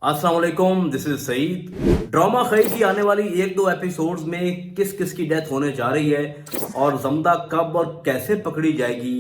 अस्सलाम वालेकुम, this is Saeed. Drama खई की आने वाली एक दो एपिसोड्स में किस किस की डेथ होने जा रही है और जमदा कब और कैसे पकड़ी जाएगी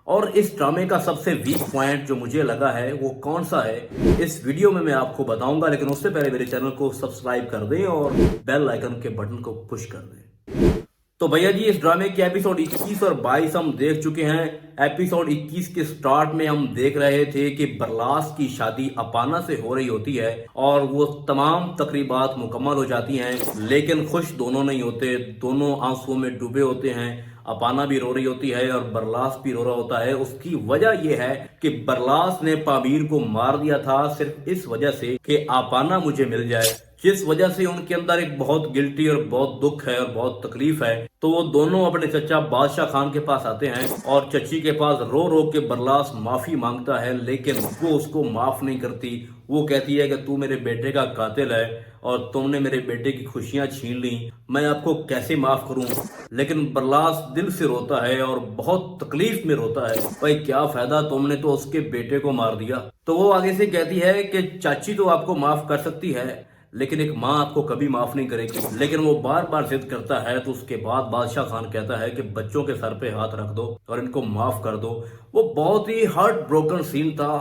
और इस ड्रामे का सबसे वीक पॉइंट जो मुझे लगा है वो कौन सा है, इस वीडियो में मैं आपको बताऊंगा। लेकिन उससे पहले मेरे चैनल को सब्सक्राइब कर दें और बेल आइकन के बटन को पुश कर दें। तो भैया जी, इस ड्रामे के एपिसोड 21 और 22 हम देख चुके हैं। एपिसोड 21 के स्टार्ट में हम देख रहे थे कि बरलास की शादी अपाना से हो रही होती है और वो तमाम तकरीबात मुकम्मल हो जाती हैं, लेकिन खुश दोनों नहीं होते, दोनों आंसुओं में डूबे होते हैं। अपाना भी रो रही होती है और बरलास भी रो रहा होता है। उसकी वजह यह है कि बरलास ने पामीर को मार दिया था सिर्फ इस वजह से कि अपाना मुझे मिल जाए, जिस वजह से उनके अंदर एक बहुत गिल्टी और बहुत दुख है और बहुत तकलीफ है। तो वो दोनों अपने चचा बादशाह खान के पास आते हैं और चची के पास रो रो के बरलास माफी मांगता है, लेकिन वो उसको माफ नहीं करती। वो कहती है कि तू मेरे बेटे का कातिल है और तुमने मेरे बेटे की खुशियां छीन ली, मैं आपको कैसे माफ करूं। लेकिन बरलास दिल से रोता है और बहुत तकलीफ में रोता है, भाई क्या फायदा, तुमने तो उसके बेटे को मार दिया। तो वो आगे से कहती है कि चाची तो आपको माफ कर सकती है, लेकिन एक माँ आपको कभी माफ नहीं करेगी। लेकिन वो बार बार जिद करता है। तो उसके बाद बादशाह खान कहता है कि बच्चों के सर पे हाथ रख दो और इनको माफ कर दो। वो बहुत ही हार्ट ब्रोकन सीन था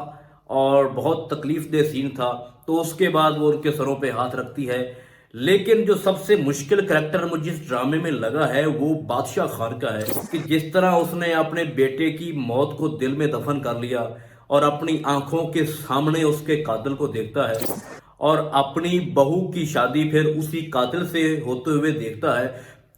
और बहुत तकलीफ दे सीन था। तो उसके बाद वो उनके सरों पे हाथ रखती है। लेकिन जो सबसे मुश्किल करैक्टर मुझे इस ड्रामे में लगा है वो बादशाह खान का है कि जिस तरह उसने अपने बेटे की मौत को दिल में दफन कर लिया और अपनी आंखों के सामने उसके कातिल को देखता है और अपनी बहू की शादी फिर उसी कातिल से होते हुए देखता है।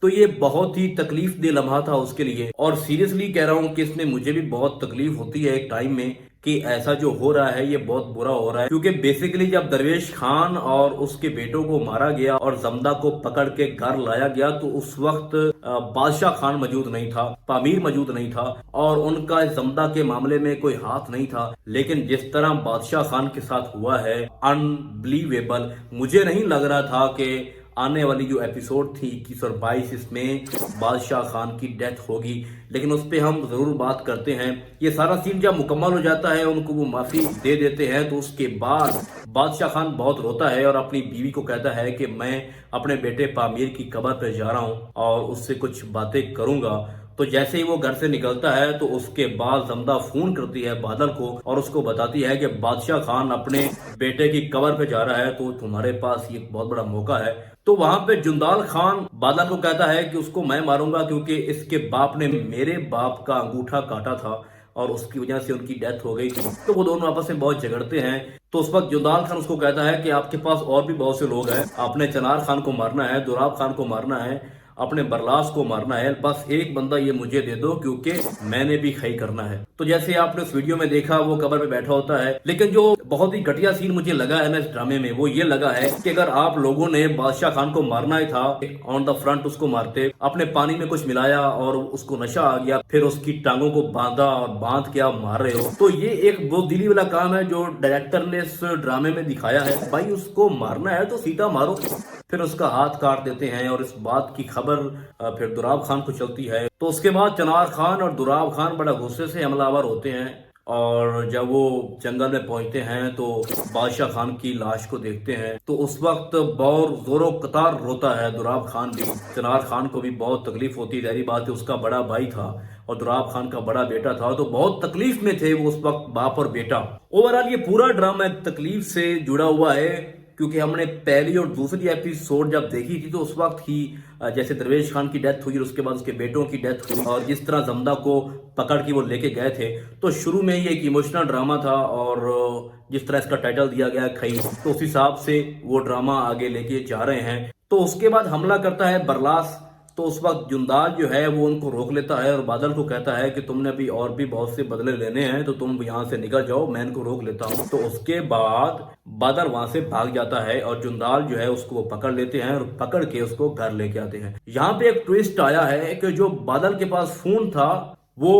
तो ये बहुत ही तकलीफ दे लम्हा था उसके लिए। और सीरियसली कह रहा हूँ कि इसमें मुझे भी बहुत तकलीफ होती है एक टाइम में कि ऐसा जो हो रहा है ये बहुत बुरा हो रहा है। क्योंकि बेसिकली जब दरवेश खान और उसके बेटों को मारा गया और जमदा को पकड़ के घर लाया गया तो उस वक्त बादशाह खान मौजूद नहीं था, पामीर मौजूद नहीं था और उनका जमदा के मामले में कोई हाथ नहीं था। लेकिन जिस तरह बादशाह खान के साथ हुआ है, अनबिलीवेबल। मुझे नहीं लग रहा था कि आने वाली जो एपिसोड थी 21 और 22 इसमें बादशाह खान की डेथ होगी, लेकिन उस पर हम जरूर बात करते हैं। ये सारा सीन जब मुकम्मल हो जाता है, उनको वो माफी दे देते हैं, तो उसके बाद बादशाह खान बहुत रोता है और अपनी बीवी को कहता है कि मैं अपने बेटे पामीर की कब्र पर जा रहा हूँ और उससे कुछ बातें करूंगा। तो जैसे ही वो घर से निकलता है तो उसके बाद जमदा फोन करती है बादल को और उसको बताती है कि बादशाह खान अपने बेटे की कब्र पे जा रहा है, तो तुम्हारे पास ये बहुत बड़ा मौका है। तो वहां पे जुंदाल खान बादल को कहता है कि उसको मैं मारूंगा क्योंकि इसके बाप ने मेरे बाप का अंगूठा काटा था और उसकी वजह से उनकी डेथ हो गई थी। तो वो दोनों आपस में बहुत झगड़ते हैं। तो उस वक्त जुंदाल खान उसको कहता है कि आपके पास और भी बहुत से लोग हैं, आपने चनार खान को मारना है, दुराब खान को मारना है, अपने बरलास को मारना है, बस एक बंदा ये मुझे दे दो क्योंकि मैंने भी खई करना है। तो जैसे आपने इस वीडियो में देखा वो कब्र पे बैठा होता है। लेकिन जो बहुत ही घटिया सीन मुझे लगा है ना इस ड्रामे में, वो ये लगा है कि अगर आप लोगों ने बादशाह खान को मारना ही था, ऑन द फ्रंट उसको मारते, अपने पानी में कुछ मिलाया और उसको नशा आ गया, फिर उसकी टांगों को बांधा और बांध के आप मार रहे हो, तो ये एक बहुत दिली वाला काम है जो डायरेक्टर ने इस ड्रामे में दिखाया है। भाई उसको मारना है तो सीधा मारो। फिर उसका हाथ काट देते हैं और इस बात की खबर फिर दुराब खान को चलती है। तो उसके बाद चनार खान और दुराब खान बड़ा गुस्से से हमलावर होते हैं और जब वो जंगल में पहुंचते हैं तो बादशाह खान की लाश को देखते हैं तो उस वक्त बहुत जोरों कतार रोता है दुराब खान भी। चनार खान को भी बहुत तकलीफ होती है, जाहिर बात है उसका बड़ा भाई था और दुराब खान का बड़ा बेटा था, तो बहुत तकलीफ में थे वो उस वक्त बाप और बेटा। ओवरऑल ये पूरा ड्रामा एक तकलीफ से जुड़ा हुआ है क्योंकि हमने पहली और दूसरी एपिसोड जब देखी थी तो उस वक्त ही जैसे दरवेश खान की डेथ हुई और उसके बाद उसके बेटों की डेथ हुई और जिस तरह जमदा को पकड़ के वो लेके गए थे, तो शुरू में ही एक इमोशनल ड्रामा था और जिस तरह इसका टाइटल दिया गया खई, तो उस हिसाब से वो ड्रामा आगे लेके जा रहे हैं। तो उसके बाद हमला करता है बरलास। तो उस वक्त जुंदाल जो है वो उनको रोक लेता है और बादल को कहता है कि तुमने अभी और भी बहुत से बदले लेने हैं तो तुम यहाँ से निकल जाओ, मैं इनको रोक लेता हूँ। तो उसके बाद बादल वहां से भाग जाता है और जुंदाल जो है उसको पकड़ लेते हैं और पकड़ के उसको घर लेके आते हैं। यहाँ पे एक ट्विस्ट आया है कि जो बादल के पास फोन था वो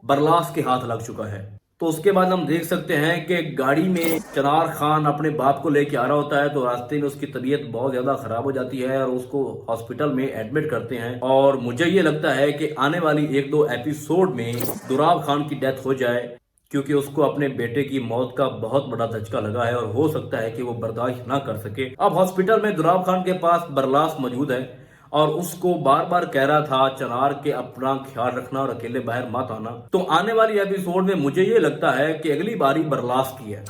बरलास के हाथ लग चुका है। तो उसके बाद हम देख सकते हैं कि गाड़ी में चनार खान अपने बाप को लेके आ रहा होता है तो रास्ते में उसकी तबीयत बहुत ज्यादा खराब हो जाती है और उसको हॉस्पिटल में एडमिट करते हैं। और मुझे ये लगता है कि आने वाली एक दो एपिसोड में दुराब खान की डेथ हो जाए क्योंकि उसको अपने बेटे की मौत का बहुत बड़ा धचका लगा है और हो सकता है कि वो बर्दाश्त ना कर सके। अब हॉस्पिटल में दुराब खान के पास बरलास मौजूद है और उसको बार बार कह रहा था चनार के अपना ख्याल रखना और अकेले बाहर मत आना। तो आने वाली एपिसोड में मुझे ये लगता है कि अगली बारी बरलास की है,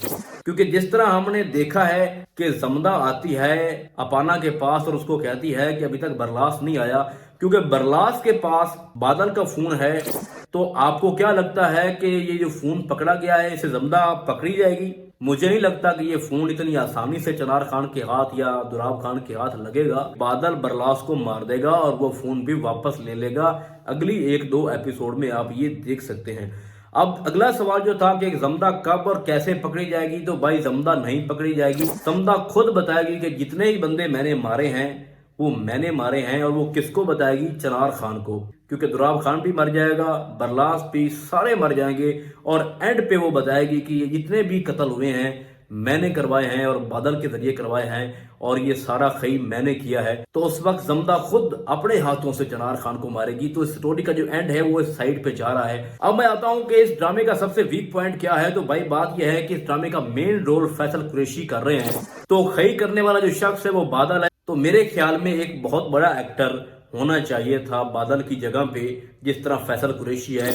क्योंकि जिस तरह हमने देखा है कि जमदा आती है अपाना के पास और उसको कहती है कि अभी तक बरलास नहीं आया, क्योंकि बरलास के पास बादल का फोन है। तो आपको क्या लगता है कि ये जो फोन पकड़ा गया है इसे जमदा पकड़ी जाएगी? मुझे नहीं लगता कि ये फोन इतनी आसानी से चनार खान के हाथ या दुराब खान के हाथ लगेगा। बादल बरलास को मार देगा और वो फोन भी वापस ले लेगा। अगली 1-2 एपिसोड में आप ये देख सकते हैं। अब अगला सवाल जो था कि जमदा कब और कैसे पकड़ी जाएगी, तो भाई जमदा नहीं पकड़ी जाएगी। जमदा खुद बताएगी कि जितने ही बंदे मैंने मारे हैं वो मैंने मारे हैं, और वो किसको बताएगी? चनार खान को, क्योंकि दुराब खान भी मर जाएगा, बरलास भी, सारे मर जाएंगे और एंड पे वो बताएगी कि ये जितने भी कत्ल हुए हैं मैंने करवाए हैं और बादल के जरिए करवाए हैं और ये सारा खई मैंने किया है। तो उस वक्त जमदा खुद अपने हाथों से चनार खान को मारेगी। तो इस स्टोरी का जो एंड है वो इस साइड पे जा रहा है। अब मैं आता हूं कि इस ड्रामे का सबसे वीक पॉइंट क्या है। तो भाई बात यह है कि इस ड्रामे का मेन रोल फैसल कुरैशी कर रहे हैं। तो खई करने वाला जो शख्स है वो बादल है। तो मेरे ख्याल में एक बहुत बड़ा एक्टर होना चाहिए था बादल की जगह पे, जिस तरह फैसल कुरैशी है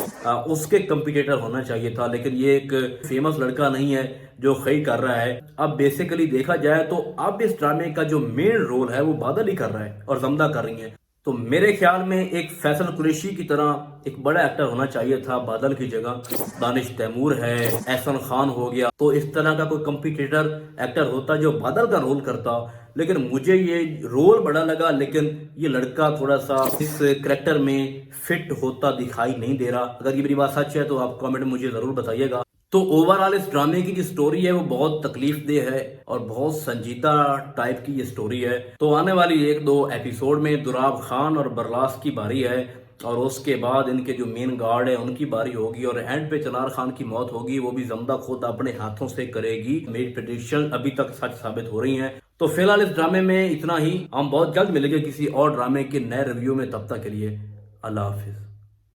उसके कंपिटिटर होना चाहिए था। लेकिन ये एक फेमस लड़का नहीं है जो खई कर रहा है। अब बेसिकली देखा जाए तो अब इस ड्रामे का जो मेन रोल है वो बादल ही कर रहा है और जमदा कर रही है। तो मेरे ख्याल में एक फैसल कुरैशी की तरह एक बड़ा एक्टर होना चाहिए था बादल की जगह। दानिश तैमूर है, एहसन खान हो गया, तो इस तरह का कोई कंपिटिटर एक्टर होता जो बादल का रोल करता। लेकिन मुझे ये रोल बड़ा लगा, लेकिन ये लड़का थोड़ा सा इस करेक्टर में फिट होता दिखाई नहीं दे रहा। अगर ये मेरी बात सच है तो आप कमेंट में मुझे जरूर बताइएगा। तो ओवरऑल इस ड्रामे की जो स्टोरी है वो बहुत तकलीफदेह है और बहुत संजीदा टाइप की ये स्टोरी है। तो आने वाली 1-2 एपिसोड में दुराब खान और बरलास की बारी है और उसके बाद इनके जो मेन गार्ड है उनकी बारी होगी और एंड पे चनार खान की मौत होगी, वो भी जमदा खुद अपने हाथों से करेगी। मेरी प्रेडिक्शन अभी तक सच साबित हो रही हैं। तो फिलहाल इस ड्रामे में इतना ही। हम बहुत जल्द मिलेंगे किसी और ड्रामे के नए रिव्यू में। तब तक के लिए अल्लाह हाफिज।